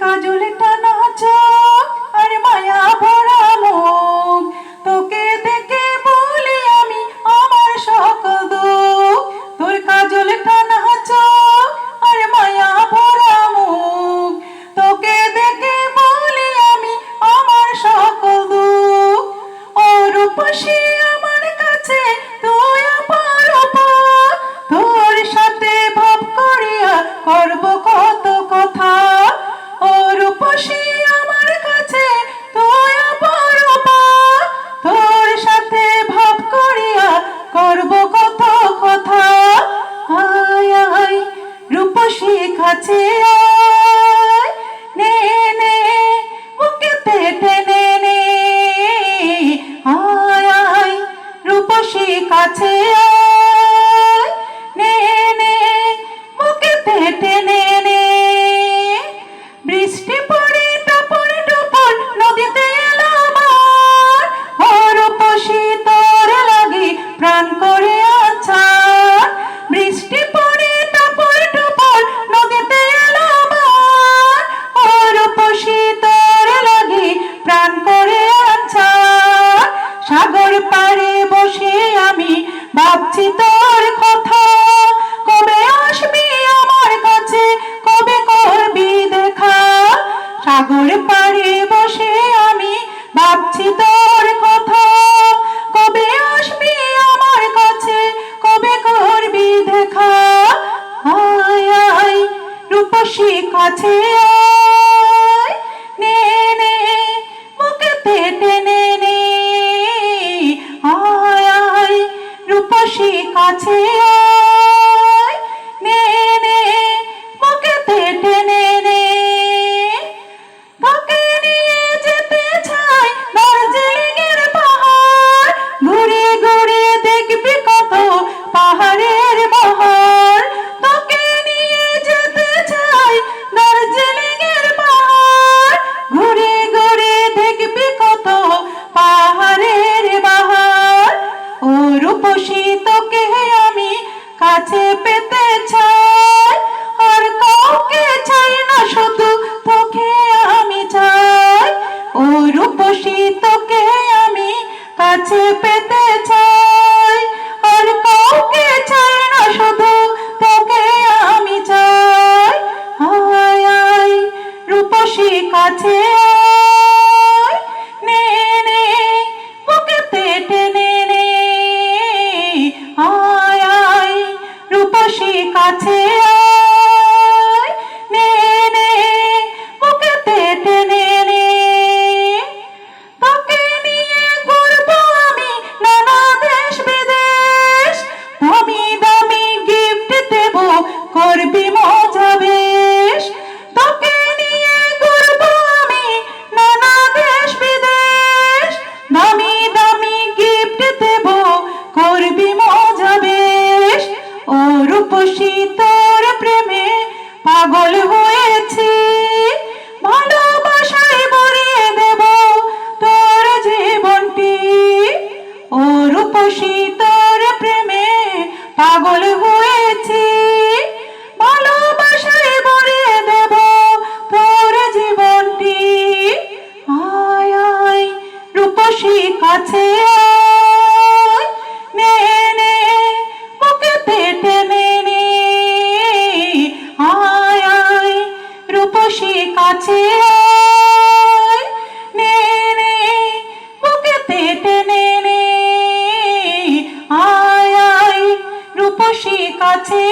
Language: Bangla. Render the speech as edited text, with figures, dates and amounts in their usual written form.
কাজল টানা চোখ আর মায়া ভরা মুখ, তোকে দেখে বলি আমি আমার সকল দুঃখ। তোর কাজল টানা চোখ আর মায়া ভরা মুখ, তোকে দেখে বলি আমি আমার সকল দুঃখ। ও রূপসী আমার কাছে তুই অপরূপা, তোর সাথে ভাব করিয়া করব কত কথা। ও রূপসী আমার কাছে তুই অপরূপা, তোর সাথে ভাব করিয়া করব কত কথা। আয় আয় রূপসী কাছে আয়, নে নে বুকেতে টেনে নে। আয় আয় রূপসী কাছে আয়, নে নে বুকেতে টেনে নে। বৃষ্টি পড়ে টপর টপর নদীতে এলো আমার, ও রূপসী তোর লাগি প্রাণ করে আছাড়। বৃষ্টি পড়ে টপর টপর নদীতে এলো আমার, ও রূপসী তোর লাগি প্রাণ করে আছাড়। সাগর পাড়ে বসে আমি ভাবছি তোর কথা, কবে আসবি আমার কাছে, কবে করবি দেখা। সাগর পাড়ে বসে আমি ভাবছি তোর কথা, কবে আসবি আমার কাছে, কবে করবি দেখা। আয় আয় রূপসী কাছে আয়, নে নে বুকেতে টেনে নে। আয় আয় রূপসী কাছে আয়, নে নে বুকেতে টেনে নে। তোকে নিয়ে যেতে চাই দার্জিলিংয়ের পাহাড়, ঘুরে ঘুরে দেখবি কত পাহাড়ের বাহার। তোকে নিয়ে যেতে চাই দার্জিলিংয়ের পাহাড়, ঘুরে ঘুরে দেখবি কত পাহাড়ের বাহার। ও রূপসী তোকে আমি কাছে পেতে চাই, আর কাউকে চাই না শুধু তোকে আমি চাই। ও রূপসী তোকে আমি কাছে পেতে চাই, আর কাউকে চাই না শুধু তোকে আমি চাই। আয় আয় রূপসী কাছে আয়, নে নে বুকেতে টেনে নে। আয় আয় রূপসী কাছে আয়, নে নে বুকেতে টেনে নে। তোকে নিয়ে ঘুরবো আমি নানা দেশ বিদেশ, দামি দামি গিফট দেব করবি মজা বেশ। তোকে নিয়ে ঘুরবো আমি নানা দেশ বিদেশ, দামি দামি গিফট দেব করবি মজা বেশ। ও রূপসী তোর প্রেমে পাগল হয়েছি, ভালোবাসায় ভরিয়ে দেব তোর জীবনটি। ও রূপসী তোর প্রেমে পাগল হয়েছি, ভালোবাসায় ভরিয়ে দেব তোর জীবনটি। আয় আয় রূপসী কাছে আয়, নে নে বুকেতে টেনে নে। আয় আয় রূপসী কাছে আয়, নে নে বুকেতে টেনে নে। আয় আয় রূপসী কাছে